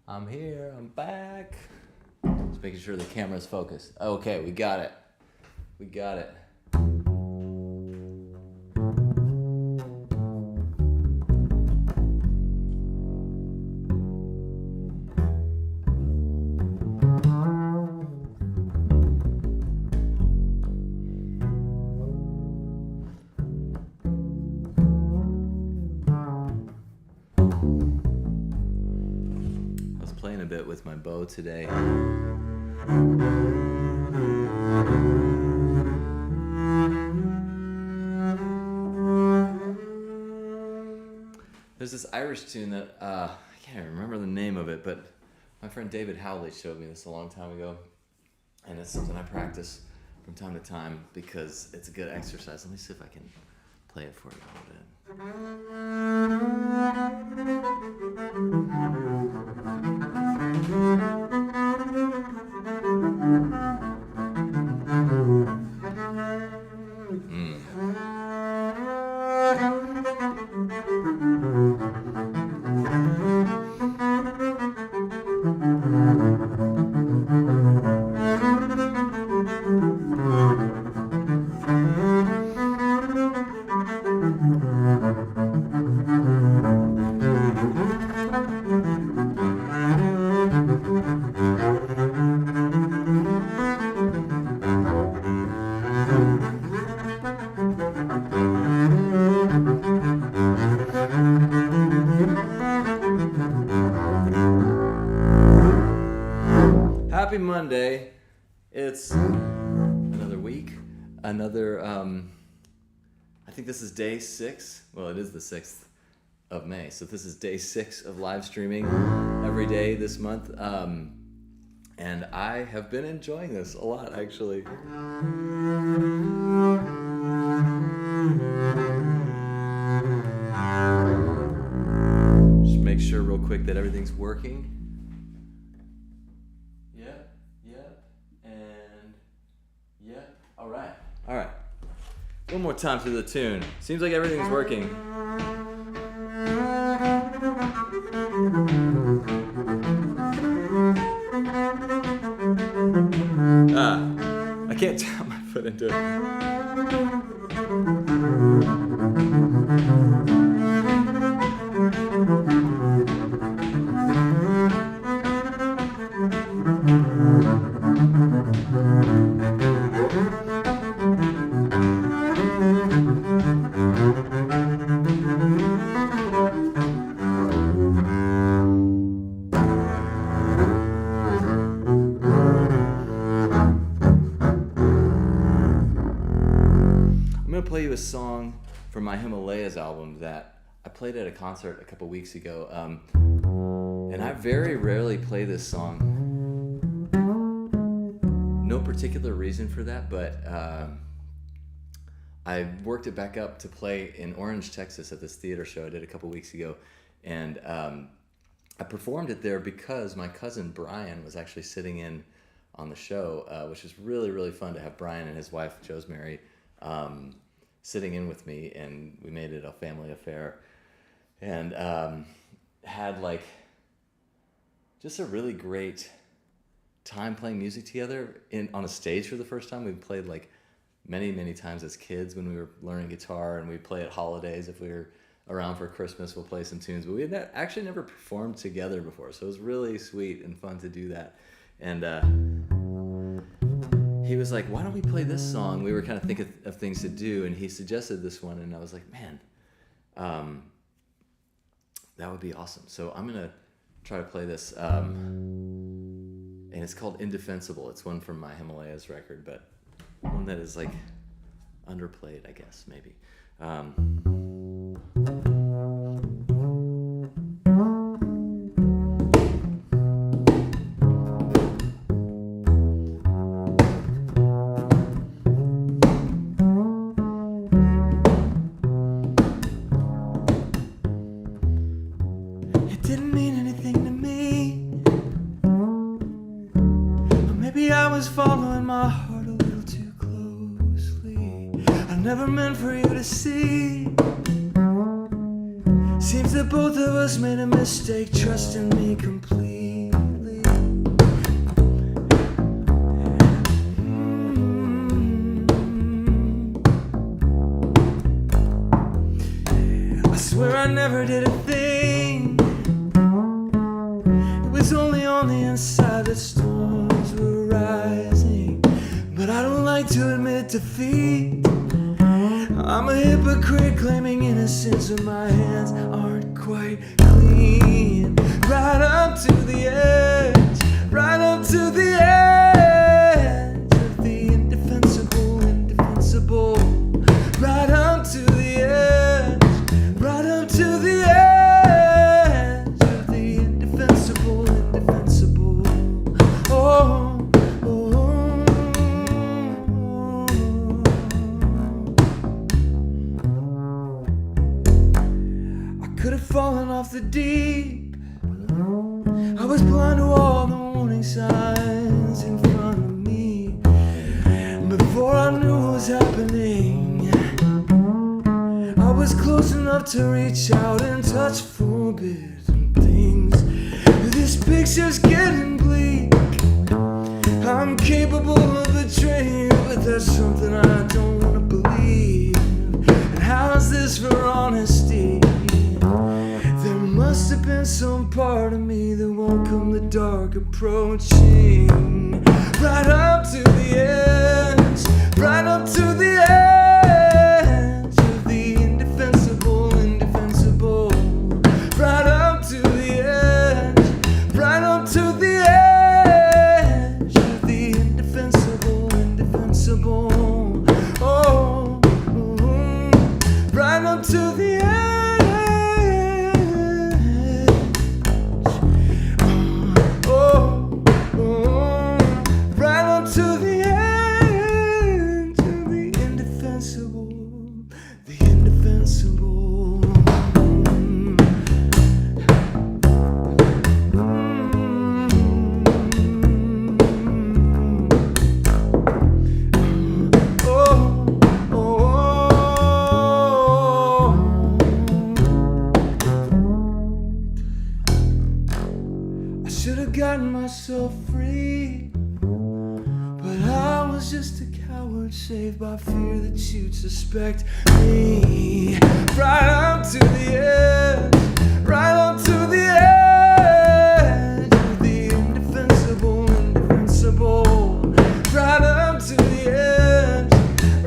I'm here, I'm back. Just making sure the camera's focused. Okay, we got it. We got it. Playing a bit with my bow today. There's this Irish tune that I can't remember the name of it, but my friend David Howley showed me this a long time ago, and it's something I practice from time to time because it's a good exercise. Let me see if I can play it for you a little bit. Happy Monday. It's another week, I think this is day 6. Well, it is the 6th of May. So this is day 6 of live streaming every day this month. And I have been enjoying this a lot, actually. Just make sure real quick that everything's working. All right. One more time through the tune. Seems like everything's working. I can't tap my foot into it. Play you a song from my Himalayas album that I played at a concert a couple weeks ago, and I very rarely play this song. No particular reason for that, but I worked it back up to play in Orange, Texas at this theater show I did a couple weeks ago, and I performed it there because my cousin Brian was actually sitting in on the show, which was really, really fun to have Brian and his wife, Josemary, sitting in with me, and we made it a family affair, and had like just a really great time playing music together on a stage for the first time. We played like many times as kids when we were learning guitar, and we play at holidays. If we were around for Christmas, we'll play some tunes, but we had actually never performed together before, so it was really sweet and fun to do that. And he was like, why don't we play this song? We were kind of thinking of things to do, and he suggested this one, and I was like, man, that would be awesome. So I'm going to try to play this, and it's called Indefensible. It's one from my Himalayas record, but one that is like underplayed, I guess, maybe. Didn't mean anything to me, or maybe I was following my heart a little too closely. I never meant for you to see. Seems that both of us made a mistake, trusting me completely. I never did a thing. It was only on the inside that storms were rising. But I don't like to admit defeat. I'm a hypocrite claiming innocence when my hands aren't quite clean. Right up to the edge, right up to the edge of the indefensible, indefensible. Right up to the edge, right up to the edge of the indefensible, indefensible. Oh. Could have fallen off the deep. I was blind to all the warning signs in front of me. Before I knew what was happening, I was close enough to reach out and touch forbidden things. This picture's getting bleak. I'm capable of betraying, but there's something I don't want to believe. And how's this for honesty? There must have been some part of me that won't come the dark approaching. Right up to the edge, right up to the edge of the indefensible, indefensible. Right up to the edge, right up to the edge of the indefensible, indefensible. Oh, right up to the edge. Gotten myself free, but I was just a coward saved by fear that you'd suspect me. Right up to the edge, right up to the edge of the indefensible, indefensible. Right up to the edge,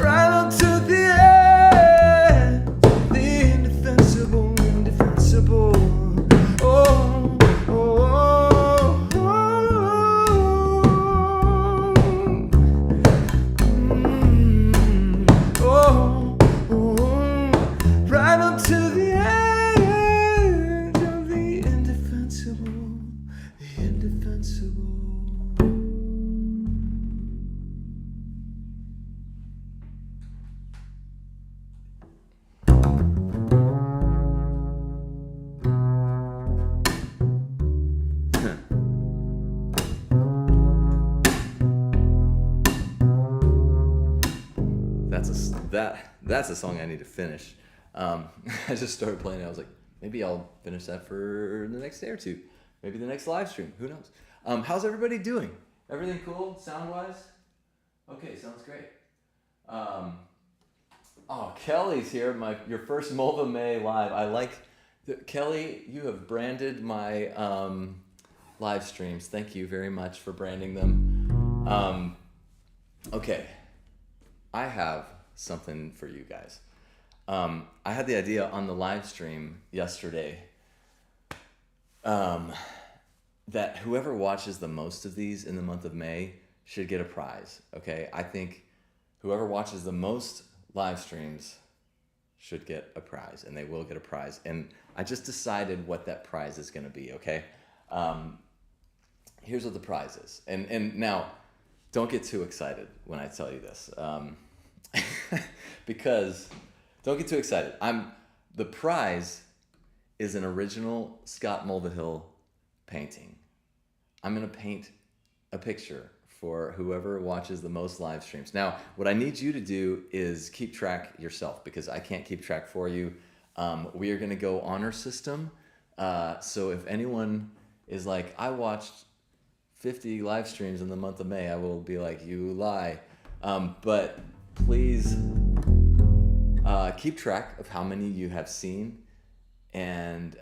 right up to the edge of the indefensible, indefensible. Oh. That's a song I need to finish. I just started playing it. I was like, maybe I'll finish that for the next day or two. Maybe the next live stream. Who knows? How's everybody doing? Everything cool, sound-wise? Okay, sounds great. Oh, Kelly's here. Your first Mulva May live. I like Kelly. You have branded my live streams. Thank you very much for branding them. Okay, I have something for you guys. I had the idea on the live stream yesterday that whoever watches the most of these in the month of May should get a prize. Okay, I think whoever watches the most live streams should get a prize, and they will get a prize. And I just decided what that prize is going to be. Okay, here's what the prize is. And now, don't get too excited when I tell you this. Because don't get too excited. The prize is an original Scott Mulvihill painting. I'm gonna paint a picture for whoever watches the most live streams. Now, what I need you to do is keep track yourself, because I can't keep track for you. We are gonna go honor system. So if anyone is like, I watched 50 live streams in the month of May, I will be like, you lie. But please keep track of how many you have seen And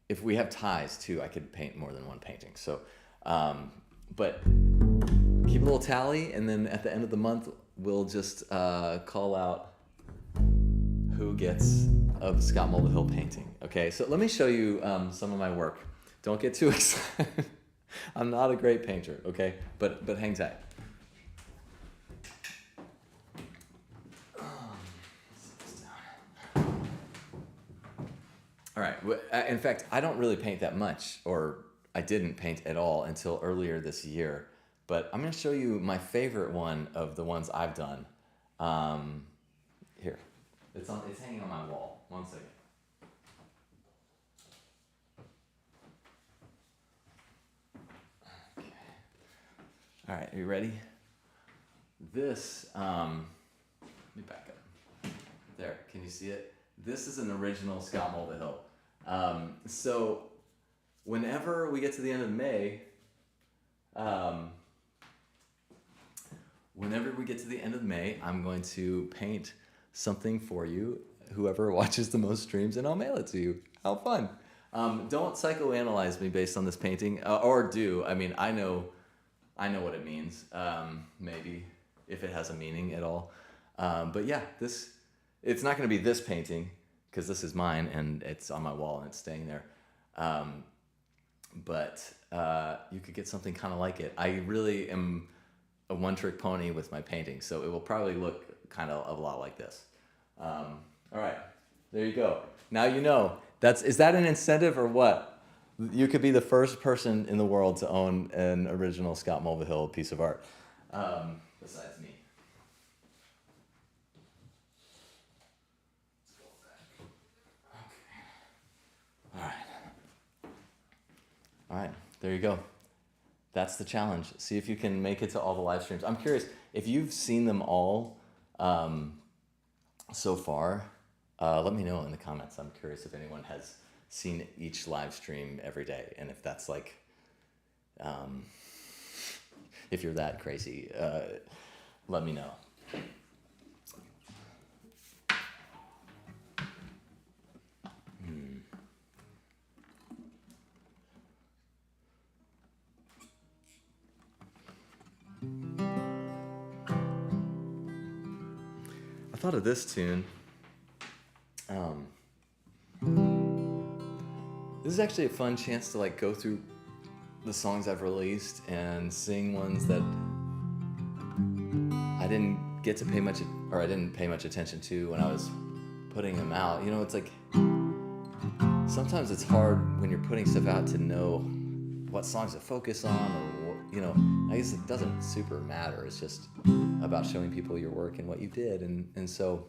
if we have ties too, I could paint more than one painting. So, but keep a little tally, and then at the end of the month, we'll just call out who gets a Scott Mulvihill painting. Okay, so let me show you some of my work. Don't get too excited. I'm not a great painter, okay? But hang tight. All right. In fact, I don't really paint that much, or I didn't paint at all until earlier this year. But I'm going to show you my favorite one of the ones I've done. Here. It's hanging on my wall. One second. Okay. All right. Are you ready? This, let me back up. There. Can you see it? This is an original Scott Mulvihill. So whenever we get to the end of May, I'm going to paint something for you, whoever watches the most streams, and I'll mail it to you. How fun. Don't psychoanalyze me based on this painting, or do. I mean, I know what it means, maybe, if it has a meaning at all. But yeah, it's not going to be this painting, because this is mine, and it's on my wall, and it's staying there. But you could get something kind of like it. I really am a one-trick pony with my painting, so it will probably look kind of a lot like this. All right, there you go. Now you know. Is that an incentive or what? You could be the first person in the world to own an original Scott Mulvihill piece of art, besides me. All right, there you go. That's the challenge. See if you can make it to all the live streams. I'm curious, if you've seen them all so far, let me know in the comments. I'm curious if anyone has seen each live stream every day, and if that's like, if you're that crazy, let me know. I thought of this tune. This is actually a fun chance to like go through the songs I've released and sing ones that I didn't get to pay much, or I didn't pay much attention to when I was putting them out. You know, it's like sometimes it's hard when you're putting stuff out to know what songs to focus on, or you know, I guess it doesn't super matter. It's just about showing people your work and what you did, and so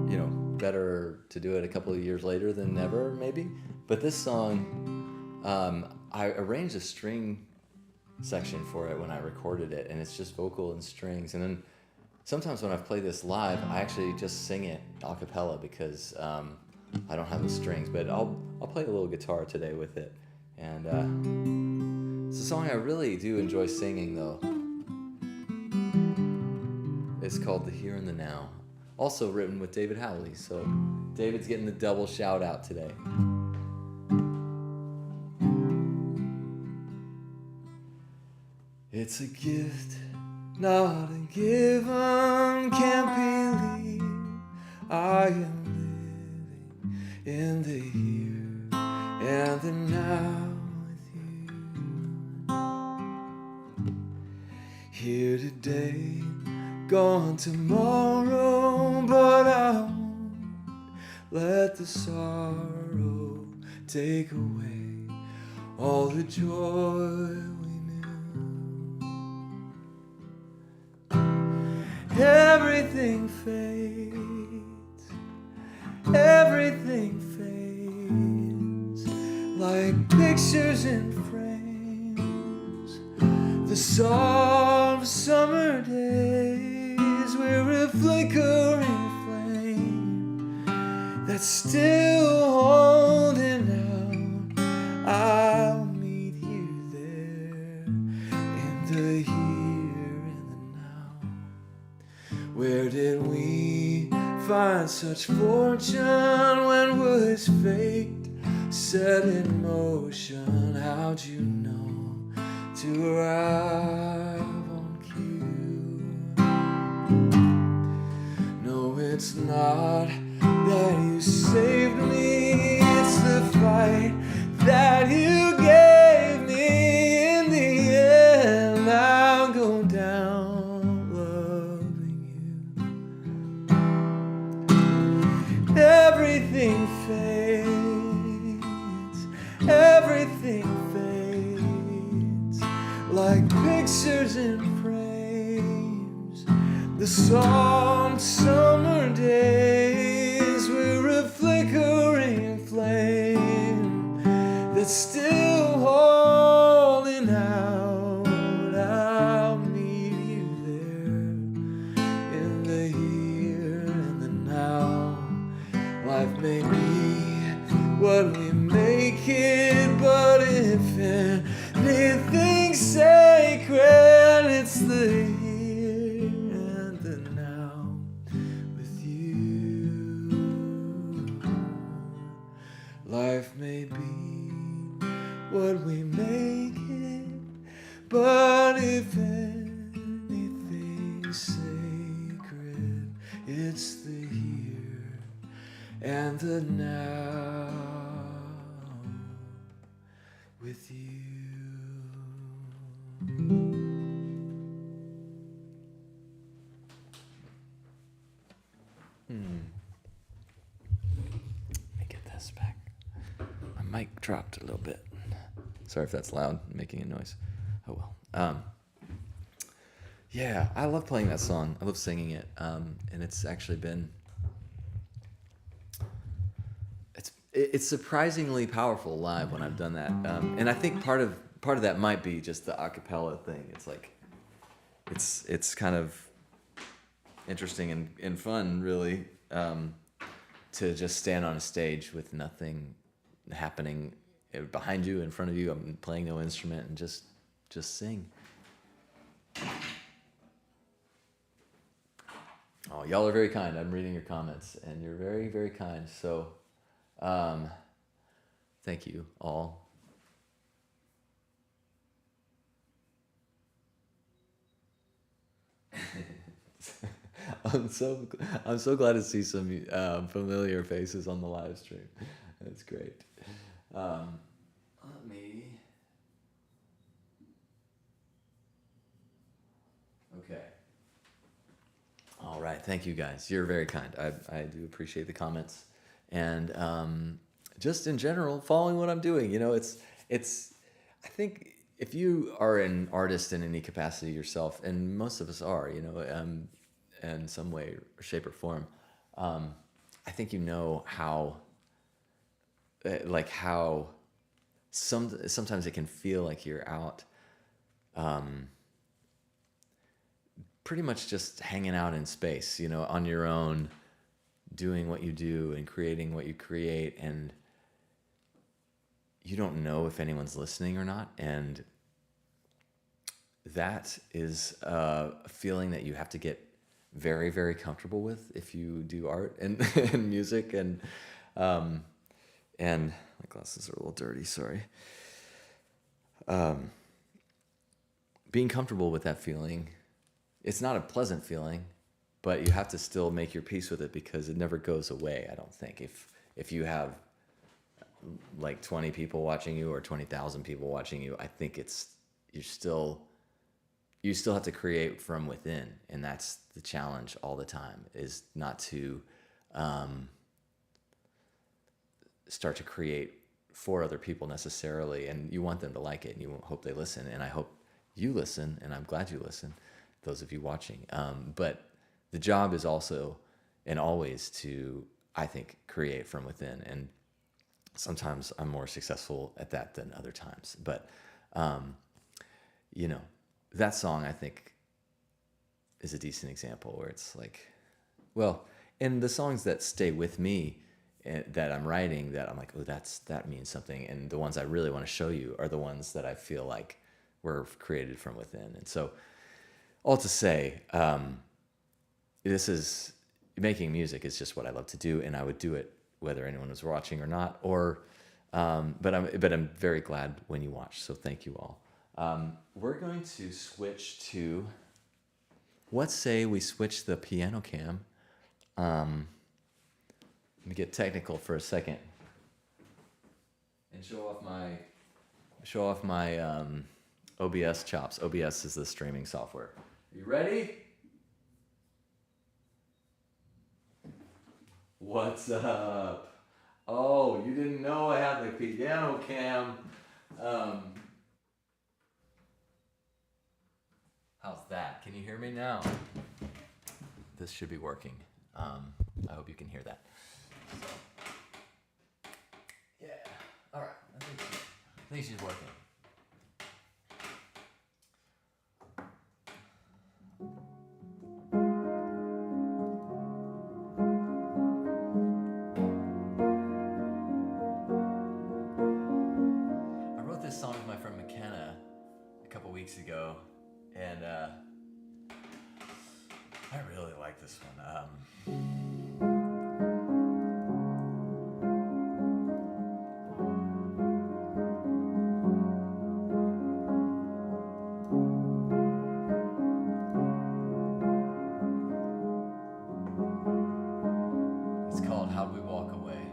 you know, better to do it a couple of years later than never, maybe. But this song, I arranged a string section for it when I recorded it, and it's just vocal and strings. And then sometimes when I've played this live, I actually just sing it a cappella because I don't have the strings, but I'll play a little guitar today with it. And it's a song I really do enjoy singing, though. It's called The Here and the Now. Also written with David Howley, so David's getting the double shout out today. It's a gift, not a given, can't believe I am living in the here and the now with you. Here today, gone tomorrow, but I won't let the sorrow take away all the joy we knew. Everything fades, everything fades, like pictures in frames. The soft summer days, we're a flickering flame that's still holding out. I'll meet you there in the here and the now. did we find such fortune when was fate set in motion? How'd you know to arrive on cue? No, it's not that you saved me, it's the fight that you gave me. In the end, I'll go down loving you. Everything fades, everything fades, like pictures in frames. The soft summer days were a flickering flame that's still holding out. I'll meet you there in the here and the now. Life may be what we make it, but if anything's sacred, it's the here and the now with you. Life may be what we make it, but if anything's sacred, it's the here and the now with you. Let me get this back. My mic dropped a little bit. Sorry if that's loud, making a noise. Oh well. Yeah, I love playing that song. I love singing it. And it's actually been... It's surprisingly powerful live when I've done that. And I think part of that might be just the a cappella thing. It's like, it's kind of interesting and fun, really, to just stand on a stage with nothing happening behind you, in front of you. I'm playing no instrument and just sing. Oh, y'all are very kind. I'm reading your comments, and you're very, very kind. So, thank you all. I'm so glad to see some familiar faces on the live stream. That's great. Let me. Okay. All right. Thank you guys. You're very kind. I do appreciate the comments, and just in general, following what I'm doing. You know, it's. I think if you are an artist in any capacity yourself, and most of us are, you know, in some way, shape, or form, I think you know how. How sometimes it can feel like you're out, pretty much just hanging out in space, you know, on your own, doing what you do and creating what you create, and you don't know if anyone's listening or not, and that is a feeling that you have to get very, very comfortable with if you do art and, and music, and my glasses are a little dirty, sorry. Being comfortable with that feeling, it's not a pleasant feeling, but you have to still make your peace with it because it never goes away, I don't think. If you have like 20 people watching you or 20,000 people watching you, I think you still have to create from within, and that's the challenge all the time, is not to start to create for other people necessarily, and you want them to like it, and you hope they listen, and I hope you listen, and I'm glad you listen, those of you watching. But the job is also and always to, I think, create from within, and sometimes I'm more successful at that than other times. But you know, that song, I think, is a decent example where it's like, well, and the songs that stay with me, that I'm writing, that I'm like, oh, that means something, and the ones I really want to show you are the ones that I feel like were created from within. And so, all to say, this is making music is just what I love to do, and I would do it whether anyone was watching or not. Or, but I'm very glad when you watch. So thank you all. We're going to switch to. Let's say we switch the piano cam. Let me get technical for a second and show off my OBS chops. OBS is the streaming software. You ready? What's up? Oh, you didn't know I had the piano cam. How's that? Can you hear me now? This should be working. I hope you can hear that. So, yeah. All right. I think she's working. I wrote this song with my friend McKenna a couple weeks ago, and I really like this one. It's called How'd We Walk Away.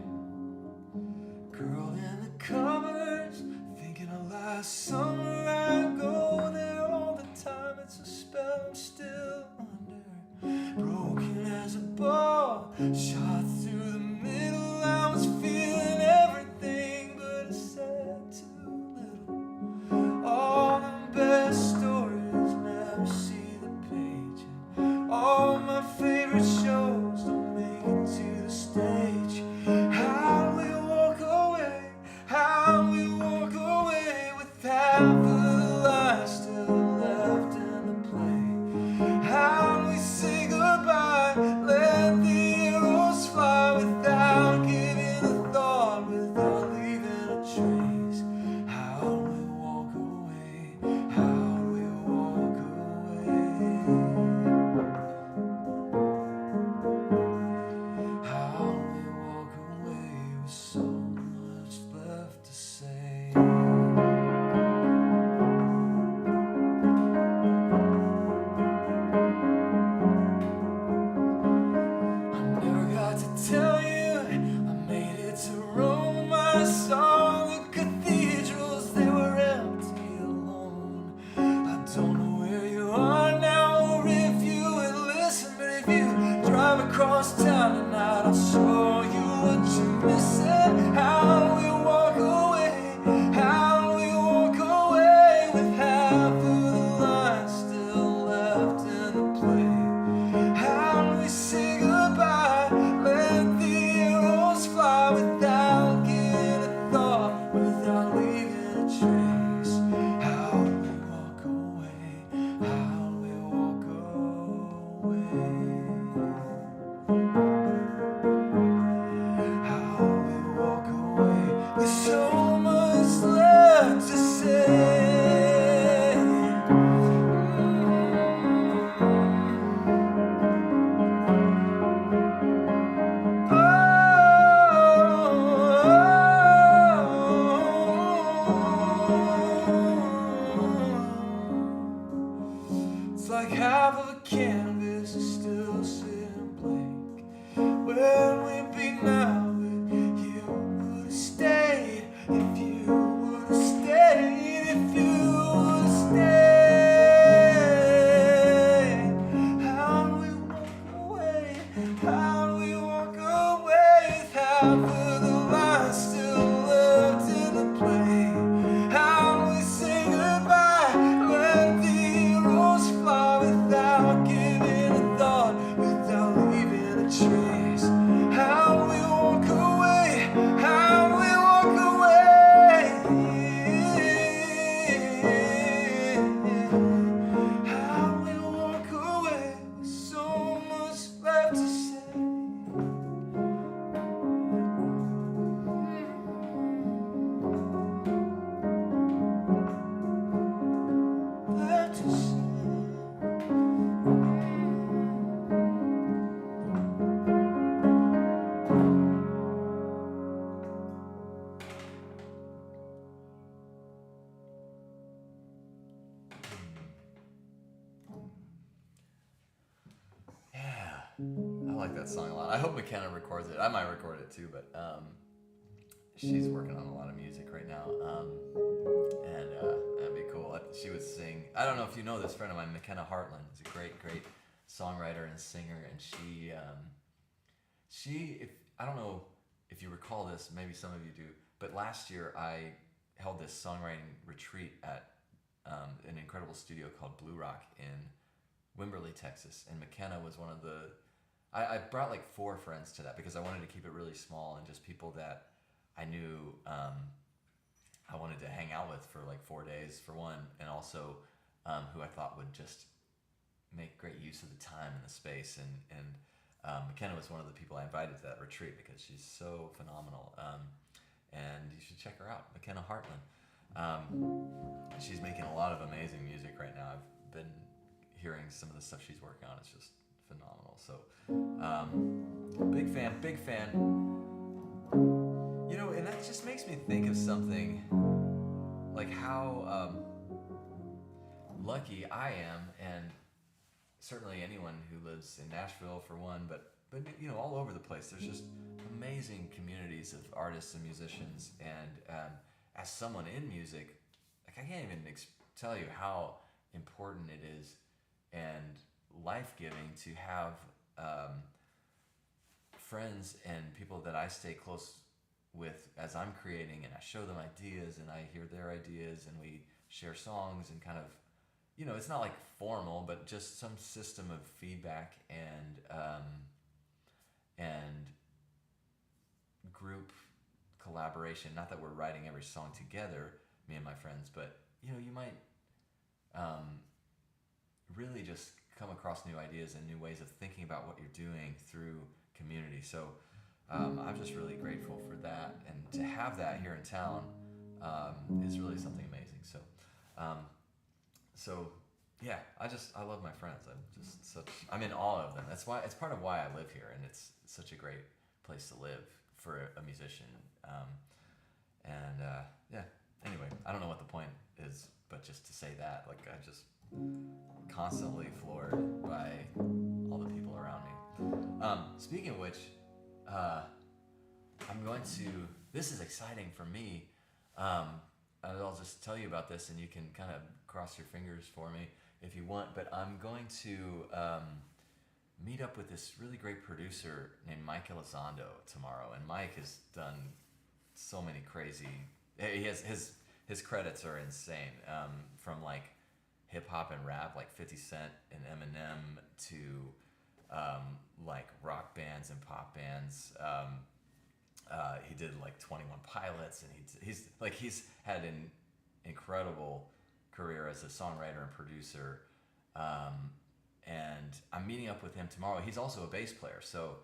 Girl in the covers, thinking of last summer. I go there all the time. It's a spell I'm still under. Broken as a ball, shot through the middle. I was feeling everything, but I said too little. All the best stories never see the page, and all my favorite shows don't make it to the stage. How we walk away, how we walk away with half of the life still left in the play. How we say goodbye, let the arrows fly without giving a thought, without leaving a trace. How we walk away, how we walk away. How we walk away with so much left to say. I never got to tell you I made it to Rome. I saw the cathedrals, they were empty alone. I don't know where you are now or if you would listen, but if you drive across town tonight, I'll show you what you're missing. How we walk away, how we walk away with half of the line still left in the play. How we say goodbye, let the arrows fly without giving a thought, without leaving a trace. How we walk away, how we walk away. How we walk away with so much left to say. It's like half of a canvas is still sitting blank. Where we'd be now if you would have stayed, if you would have stayed, if you would have stayed. How we walk away, how we walk away with half of the line still left in the play. How we say goodbye, let the arrows fly without giving a thought, without leaving a trace. How we walk away, how we walk away. How we walk away with so much left to say. like that song a lot. I hope McKenna records it. I might record it too, but she's working on a lot of music right now, and that'd be cool. She would sing. I don't know if you know this friend of mine, McKenna Hartland. Is a great songwriter and singer, and if I don't know if you recall this, maybe some of you do, but last year I held this songwriting retreat at an incredible studio called Blue Rock in Wimberley, Texas, and McKenna was one of the. I brought like 4 friends to that because I wanted to keep it really small and just people that I knew I wanted to hang out with for like 4 days for one, and also who I thought would just make great use of the time and the space. And McKenna was one of the people I invited to that retreat because she's so phenomenal. And you should check her out, McKenna Hartland. She's making a lot of amazing music right now. I've been hearing some of the stuff she's working on. It's just phenomenal. So big fan. You know, and that just makes me think of something like how lucky I am, and certainly anyone who lives in Nashville for one, but you know, all over the place. There's just amazing communities of artists and musicians, and as someone in music, like I can't even tell you how important it is and life-giving to have friends and people that I stay close with as I'm creating, and I show them ideas and I hear their ideas and we share songs and kind of, you know, it's not like formal, but just some system of feedback and group collaboration. Not that we're writing every song together, me and my friends, but you know, you might really just come across new ideas and new ways of thinking about what you're doing through community. So I'm just really grateful for that, and to have that here in town is really something amazing. So yeah, I love my friends. I'm in awe of them. That's why it's part of why I live here, and it's such a great place to live for a musician. Yeah. Anyway, I don't know what the point is, but just to say that, like, I just constantly floored by all the people around me. Speaking of which, I'm going to. This is exciting for me. I'll just tell you about this, and you can kind of cross your fingers for me if you want. But I'm going to meet up with this really great producer named Mike Elizondo tomorrow, and Mike has done so many crazy. He has his credits are insane, from like hip hop and rap, like 50 Cent and Eminem, to like rock bands and pop bands. He did like 21 Pilots, and he's had an incredible career as a songwriter and producer. And I'm meeting up with him tomorrow. He's also a bass player, so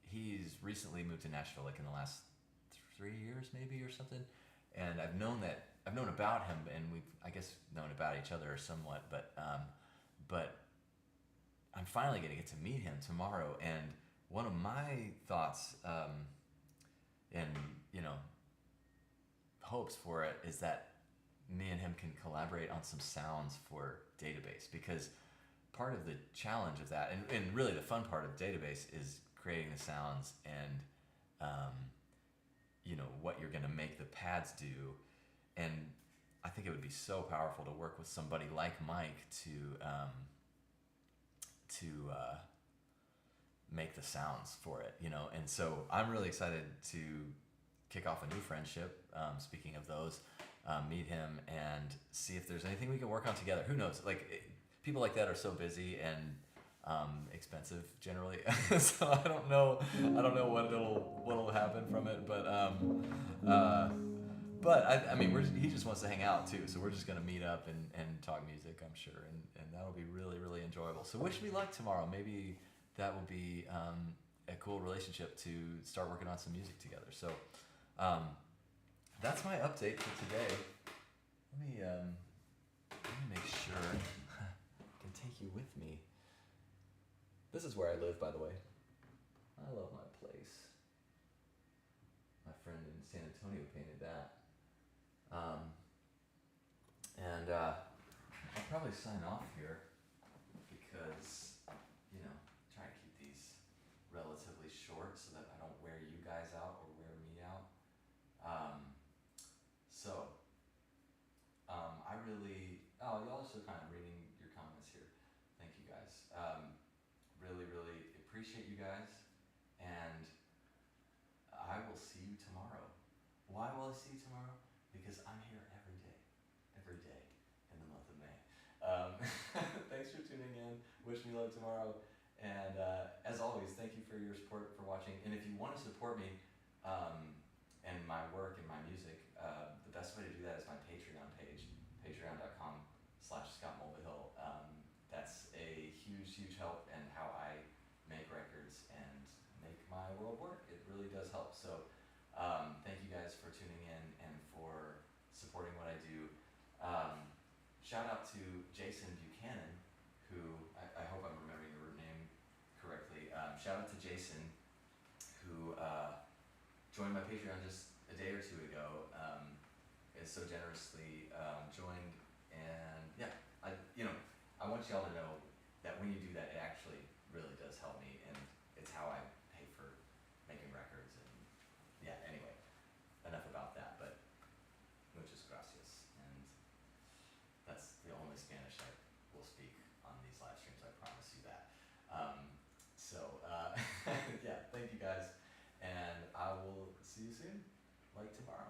he's recently moved to Nashville, like in the last 3 years maybe or something. And I've known about him, and we've, I guess, known about each other somewhat, but I'm finally going to get to meet him tomorrow. And one of my thoughts and, you know, hopes for it is that me and him can collaborate on some sounds for Database, because part of the challenge of that, and really the fun part of Database, is creating the sounds and you know, what you're going to make the pads do. And I think it would be so powerful to work with somebody like Mike to make the sounds for it, you know. And so I'm really excited to kick off a new friendship, speaking of those, meet him and see if there's anything we can work on together. Who knows, like, people like that are so busy and expensive generally. So I don't know what'll happen from it, but I mean, he just wants to hang out too, so we're just gonna meet up and talk music, I'm sure, and that'll be really, really enjoyable. So wish me luck tomorrow. Maybe that will be a cool relationship to start working on some music together. So that's my update for today. Let me make sure I can take you with me. This is where I live, by the way. I love my place. My friend in San Antonio painted that. And I'll probably sign off here because, you know, try to keep these appreciate you guys, and I will see you tomorrow. Why will I see you tomorrow? Because I'm here every day in the month of May. Thanks for tuning in. Wish me luck tomorrow. And as always, thank you for your support, for watching. And if you want to support me and my work and my music, the best way to do that is my Patreon page, patreon.com/ScottMulvihill. That's a huge help in how I make records and make my world work. It really does help. So thank you guys for tuning in and for supporting what I do. Shout out to Jason Buchanan, who, I hope I'm remembering your name correctly. Shout out to Jason, who joined my Patreon just a day or two ago. Is so generously joined, and yeah, I want y'all to know that when you do that, it actually really does help me, and it's how I pay for making records. And yeah, anyway, enough about that, but muchas gracias. And that's the only Spanish I will speak on these live streams, I promise you that. Yeah, thank you guys, and I will see you soon, like tomorrow.